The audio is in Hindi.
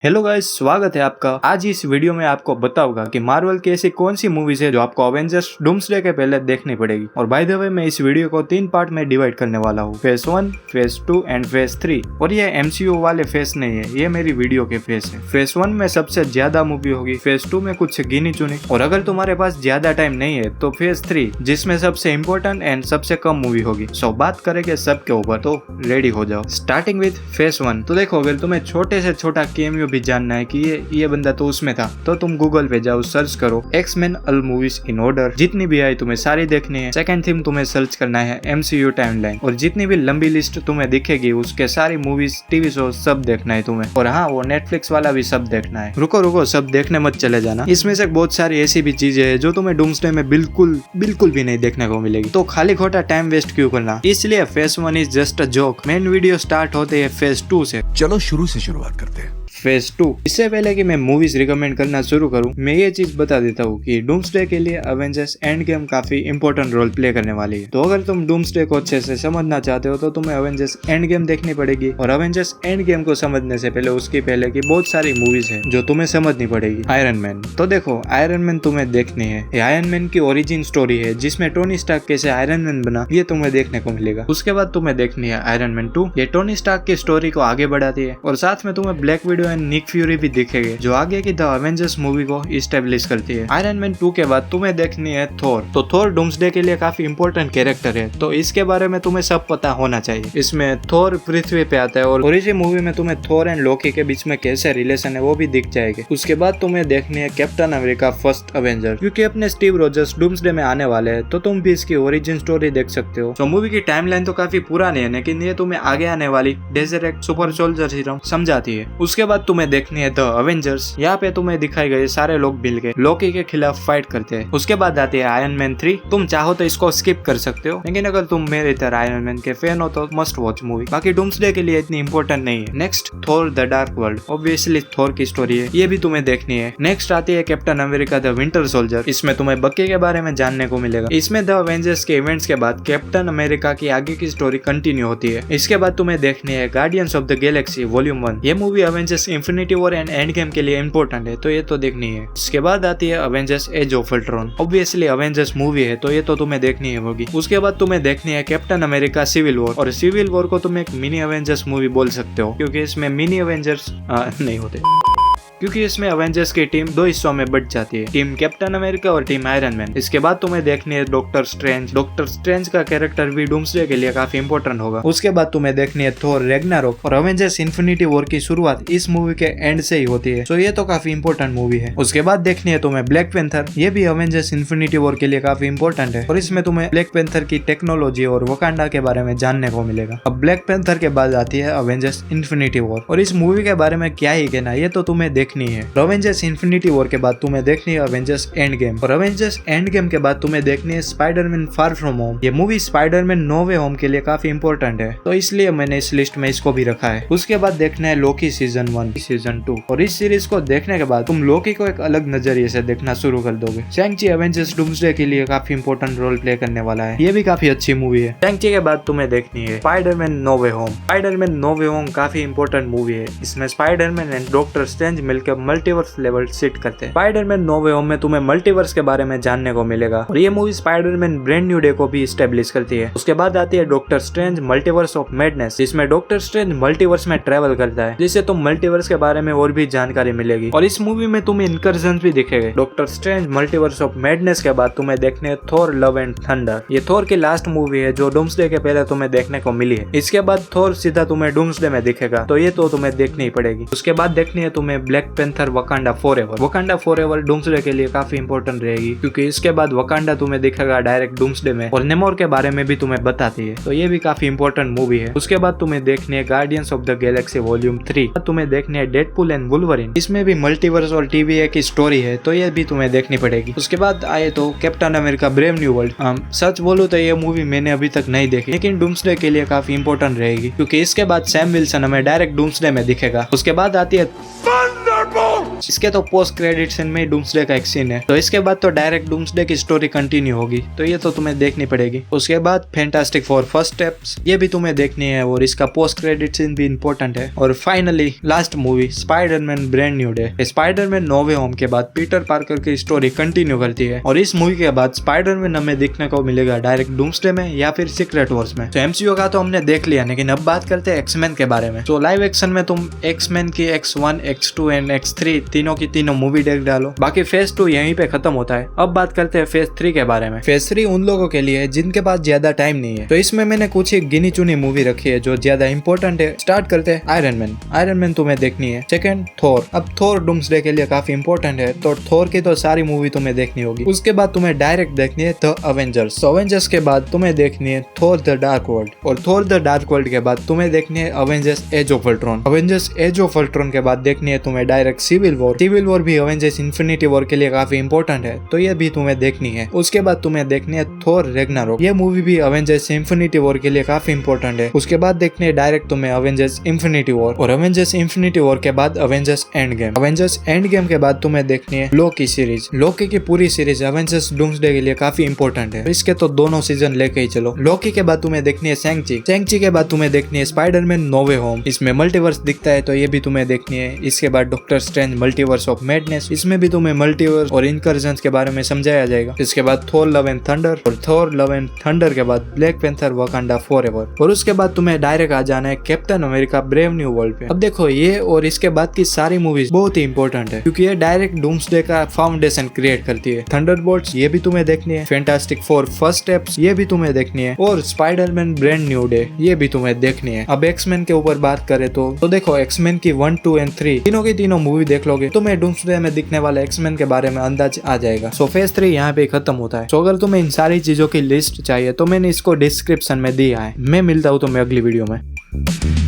हेलो गाइस, स्वागत है आपका। आज इस वीडियो में आपको बताऊंगा कि मार्वल की ऐसी कौन सी मूवीज है जो आपको अवेंजर्स डूम्सडे के पहले देखनी पड़ेगी। और बाय द वे मैं इस वीडियो को 3 पार्ट में डिवाइड करने वाला हूँ, फेज 1, फेज 2 एंड फेज 3। और ये एमसीयू वाले फेज नहीं है, ये मेरी वीडियो के फेज है। फेज 1 में सबसे ज्यादा मूवी होगी, फेज 2 में कुछ गिनी चुनी, और अगर तुम्हारे पास ज्यादा टाइम नहीं है तो फेज 3 जिसमें सबसे इम्पोर्टेंट एंड सबसे कम मूवी होगी। सो बात करेंगे सबके ऊपर, तो रेडी हो जाओ। Starting with phase 1। तो देखो, अगर तुम्हें छोटे से छोटा कैमियो भी जानना है कि ये बंदा तो उसमें था, तो तुम गूगल पे जाओ, सर्च करो X Men all movies in order. जितनी भी आई तुम्हें सारी देखनी है। सेकंड थिंग तुम्हें सर्च करना है एमसीयू टाइमलाइन, और जितनी भी लंबी लिस्ट तुम्हें दिखेगी उसके सारी मूवीज, टीवी शो सब देखना है तुम्हें। और हाँ, वो नेटफ्लिक्स वाला भी सब देखना है। रुको सब देखने मत चले जाना, इसमें से बहुत सारी ऐसी भी चीजें हैं जो तुम्हें डूम्सडे में बिल्कुल भी नहीं देखने को मिलेगी। तो खाली खोटा टाइम वेस्ट क्यों करना। इसलिए phase 1 is just a joke. Main video start होते है फेज 2 से। चलो शुरू से शुरुआत करते हैं। फेज 2। इससे पहले कि मैं मूवीज रिकमेंड करना शुरू करूं, मैं ये चीज बता देता हूँ कि डूम्सडे के लिए अवेंजर्स एंड गेम काफी इंपॉर्टेंट रोल प्ले करने वाली है। तो अगर तुम डूम्सडे को अच्छे से समझना चाहते हो तो तुम्हें अवेंजर्स एंड गेम देखनी पड़ेगी। और अवेंजर्स एंड गेम को समझने से पहले उसकी पहले की बहुत सारी मूवीज है जो तुम्हें समझनी पड़ेगी। Iron man. तो देखो, आयरन मैन तुम्हें देखनी है। ये आयरन मैन की ओरिजिन स्टोरी है, जिसमें टोनी स्टार्क कैसे आयरन मैन बना, ये तुम्हें देखने को मिलेगा। उसके बाद तुम्हें देखनी है आयरन मैन 2। ये टोनी स्टार्क की स्टोरी को आगे बढ़ाती है, और साथ में तुम्हें Black Widow and Nick Fury भी दिखेंगे, जो आगे की द अवेंजर्स मूवी को इस्टेब्लिश करती है। आयरन मैन 2 के बाद तुम्हें देखनी है थोर। तो थोर डूम्सडे के लिए काफी इंपॉर्टेंट कैरेक्टर है, तो इसके बारे में तुम्हें सब पता होना चाहिए। इसमें थोर पृथ्वी पे आता है, और इसी मूवी में तुम्हें थोर एंड लोकी के बीच में कैसे रिलेशन है वो भी दिख जाएगा। उसके बाद तुम्हें देखनी है कैप्टन अमेरिका फर्स्ट अवेंजर, क्योंकि अपने स्टीव रोजर्स डूम्सडे में आने वाले हैं, तो तुम भी इसकी ओरिजिन स्टोरी देख सकते हो। तो मूवी की टाइमलाइन तो काफी पुरानी है, लेकिन ये तुम्हें आगे आने वाली डेजरेक्ट सुपर सोल्जर सीरम समझाती है। उसके बाद तुम्हें देखनी है अवेंजर्स। यहाँ पे तुम्हें दिखाए गए सारे लोग मिलके लोकी के खिलाफ फाइट करते हैं। उसके बाद आती है आयरन मैन 3। तुम चाहो तो इसको स्किप कर सकते हो, लेकिन अगर तुम मेरे तरह आयरन मैन के फैन हो तो मस्ट वॉच मूवी। बाकी डूम्सडे के लिए इतनी इंपॉर्टेंट नहीं है। Next, Thor the dark world. Obviously Thor की स्टोरी है, ये भी तुम्हें देखनी है। नेक्स्ट आती है captain America the winter soldier. इसमें तुम्हें बक्की के बारे में जानने को मिलेगा। इसमें द अवेंजर्स के इवेंट्स के बाद कैप्टन अमेरिका की आगे की स्टोरी कंटिन्यू होती है। इसके बाद तुम्हें देखनी है guardians of the Galaxy volume 1। ये movie Avengers Infinity war and end game के लिए इंपॉर्टेंट है, तो ये तो देखनी है। इसके बाद आती है Avengers Age of Ultron. Obviously Avengers movie है, तो ये तो तुम्हें देखनी है होगी। उसके बाद तुम्हें देखनी है कैप्टन अमेरिका सिविल वॉर। और सिविल वॉर को तुम एक मिनी अवेंजर्स मूवी बोल सकते हो, क्योंकि इसमें मिनी अवेंजर्स नहीं होते, क्योंकि इसमें अवेंजर्स की टीम 2 हिस्सों में बट जाती है, टीम कैप्टन अमेरिका और टीम आयरन मैन। इसके बाद तुम्हें देखनी है डॉक्टर स्ट्रेंज। डॉक्टर स्ट्रेंज का कैरेक्टर भी डूम्सडे के लिए काफी इंपॉर्टेंट होगा। उसके बाद तुम्हें देखनी है थोर रैग्नारोक। और अवेंजर्स इन्फिनिटी वॉर की शुरुआत इस मूवी के एंड से ही होती है, तो ये तो काफी इंपॉर्टेंट मूवी है। उसके बाद देखनी है तुम्हें ब्लैक पैंथर। ये भी अवेंजर्स इन्फिनिटी वॉर के लिए काफी इंपॉर्टेंट है, और इसमें तुम्हें ब्लैक पैंथर की टेक्नोलॉजी और वकांडा के बारे में जानने को मिलेगा। अब ब्लैक पैंथर के बाद आती है अवेंजर्स इन्फिनिटी वॉर, और इस मूवी के बारे में क्या ही कहना, ये तो तुम्हें देखनी है। अवेंजर्स इन्फिनिटी वॉर के बाद तुम्हें देखनी है अवेंजर्स एंड गेम। और अवेंजर्स एंड गेम के बाद तुम्हें देखनी है स्पाइडरमैन फार फ्रॉम होम। ये movie Spiderman no way home के लिए काफी इंपॉर्टेंट है, तो इसलिए मैंने इस लिस्ट में इसको भी रखा है। उसके बाद देखना है लोकी सीजन 1, सीजन 2। और इस सीरीज को देखने के बाद तुम लोकी को एक अलग नजरिए से देखना शुरू कर दोगे। शैंग-ची अवेंजर्स डूम्सडे के लिए काफी इंपॉर्टेंट रोल प्ले करने वाला है, ये भी काफी अच्छी मूवी है। शैंग-ची के बाद तुम्हें देखनी है Spiderman no way home. Spiderman no way home काफी इंपॉर्टेंट मूवी है। इसमें स्पाइडरमैन एंड डॉक्टर स्ट्रेंज मिलकर मल्टीवर्स लेवल सेट करते हैं। स्पाइडरमैन नो वे होम में तुम्हें मल्टीवर्स के बारे में जानने को मिलेगा, और ये movie Spiderman brand new day को भी एस्टेब्लिश करती है। उसके बाद आती है doctor strange multiverse of madness, जिसमें डॉक्टर स्ट्रेंज मल्टीवर्स में ट्रेवल करता है, जिससे तुम मल्टीवर्स के बारे में और भी जानकारी मिलेगी। और इस मूवी में तुम्हें इनकर्जन भी दिखेंगे। Doctor strange multiverse of madness के बाद तुम्हें देखने है थोर लव एंड थंडर। ये थोर की लास्ट मूवी है जो डूम्सडे के पहले तुम्हें देखने को मिली है। इसके बाद थोर सीधा तुम्हें डूम्सडे में दिखेगा, तो ये तो तुम्हें देखनी ही पड़ेगी। उसके बाद देखनी है तुम्हें black panther Wakanda forever. Wakanda forever doomsday के लिए काफी इंपॉर्टेंट रहेगी, क्योंकि इसके बाद वकांडा तुम्हें दिखेगा डायरेक्ट डूम्सडे में, और नेमोर के बारे में भी तुम्हें बताती है, तो ये भी काफी इंपॉर्टेंट मूवी है। उसके बाद तुम्हें देखनी है guardians of the Galaxy volume 3। तुम्हें देखनी है डेडपूल एंड वुल्वरिन। इसमें भी मल्टीवर्स और TVA की स्टोरी है, तो ये भी तुम्हें देखनी पड़ेगी। उसके बाद आए तो Captain America brave new world. सच बोलूं तो ये मूवी मैंने अभी तक नहीं देखी, लेकिन डूम्सडे के लिए काफी इंपॉर्टेंट रहेगी, क्योंकि इसके बाद सैम विल्सन हमें डायरेक्ट डूम्सडे में दिखेगा। उसके बाद आती है इसके तो पोस्ट क्रेडिट सीन में डूम्सडे का एक सीन है, तो इसके बाद तो डायरेक्ट डूम्सडे की स्टोरी कंटिन्यू होगी, तो ये तो तुम्हें देखनी पड़ेगी। उसके बाद फैंटास्टिक फोर फर्स्ट स्टेप्स, ये भी तुम्हें देखनी है और इसका पोस्ट क्रेडिट सीन भी इंपॉर्टेंट है। और finally last movie Spiderman brand new day. Spiderman no way home के बाद पीटर पार्कर की स्टोरी कंटिन्यू करती है और इस मूवी के बाद स्पाइडरमैन हमें देखने को मिलेगा डायरेक्ट डूम्सडे में या फिर सीक्रेट वॉर्स में। तो एमसीयू का तो हमने देख लिया, लेकिन अब बात करते हैं एक्समैन के बारे में। तो लाइव एक्शन में तुम एक्समैन की X1, X2 एंड X3 तीनों की तीनों मूवी देख डालो। बाकी फेज 2 यहीं पे खत्म होता है। अब बात करते हैं फेज 3 के बारे में। फेज 3 उन लोगों के लिए है जिनके पास ज्यादा टाइम नहीं है, तो इसमें मैंने कुछ ही गिनी चुनी मूवी रखी है जो ज्यादा इंपॉर्टेंट है। स्टार्ट करते हैं आयरन मैन। आयरन मैन तुम्हें देखनी है। सेकंड थोर। अब थोर डूम्सडे के लिए काफी इंपॉर्टेंट है, तो थोर की तो सारी मूवी तुम्हें देखनी होगी। उसके बाद तुम्हें डायरेक्ट देखनी है द अवेंजर्स। अवेंजर्स के बाद तुम्हें देखनी है थोर द डार्क वर्ल्ड, और थोर द डार्क वर्ल्ड के बाद तुम्हें देखनी है Avengers Age of Ultron. Avengers Age of Ultron के बाद देखनी है तुम्हें direct Civil War. Civil War भी अवेंजर्स इन्फिनिटी वॉर के लिए काफी इंपॉर्टेंट है, तो ये भी तुम्हें देखनी है। उसके बाद तुम्हें देखनी है थोर रैग्नारोक। ये मूवी भी अवेंजर्स इन्फिनिटी वॉर के लिए काफी इंपॉर्टेंट है। उसके बाद देखनी है डायरेक्ट तुम्हें अवेंजर्स इन्फिनिटी वॉर, और अवेंजर्स इन्फिनिटी वॉर के बाद Avengers end game. Avengers end game के बाद तुम्हें देखनी है लोकी सीरीज। लोकी की पूरी सीरीज अवेंजर्स डूम्सडे के लिए काफी इंपॉर्टेंट है, इसके तो दोनों सीजन लेके ही चलो। लोकी के बाद तुम्हें देखनी है शैंग-ची। शैंग-ची के बाद तुम्हें देखनी है स्पाइडरमैन नो वे होम। इसमें मल्टीवर्स दिखता है, तो ये भी तुम्हें देखनी है। इसके बाद doctor strange multiverse of madness, इसमें भी तुम्हें मल्टीवर्स और इनकर्जन्स के बारे में समझाया जाएगा। इसके बाद थोर लव एंड थंडर, और थोर लव एंड थंडर के बाद ब्लैक पैंथर वकांडा फॉरएवर, और उसके बाद तुम्हें डायरेक्ट आ जाना है captain America brave new world पे। अब देखो ये और इसके बाद की सारी मूवीज बहुत ही इंपॉर्टेंट है, क्योंकि ये डायरेक्ट डूम्सडे का फाउंडेशन क्रिएट करती है। थंडरबोल्ट्स ये भी तुम्हें देखनी है। फैंटास्टिक फोर फर्स्ट स्टेप्स ये भी तुम्हें देखनी है, और स्पाइडरमैन ब्रांड न्यू डे ये भी तुम्हें देखनी है। अब एक्समैन के ऊपर बात करें तो देखो एक्समैन की 1, 2 एंड 3 तीनों की तीनों मूवी देख लोगे तो तुम्हें डूम्सडे में दिखने वाले एक्समैन के बारे में अंदाज आ जाएगा। सो फेज 3 यहाँ पे खत्म होता है। तो अगर तुम्हें इन सारी चीजों की लिस्ट चाहिए तो मैंने इसको डिस्क्रिप्शन में दिया है। मैं मिलता हूँ तुम्हें अगली वीडियो में।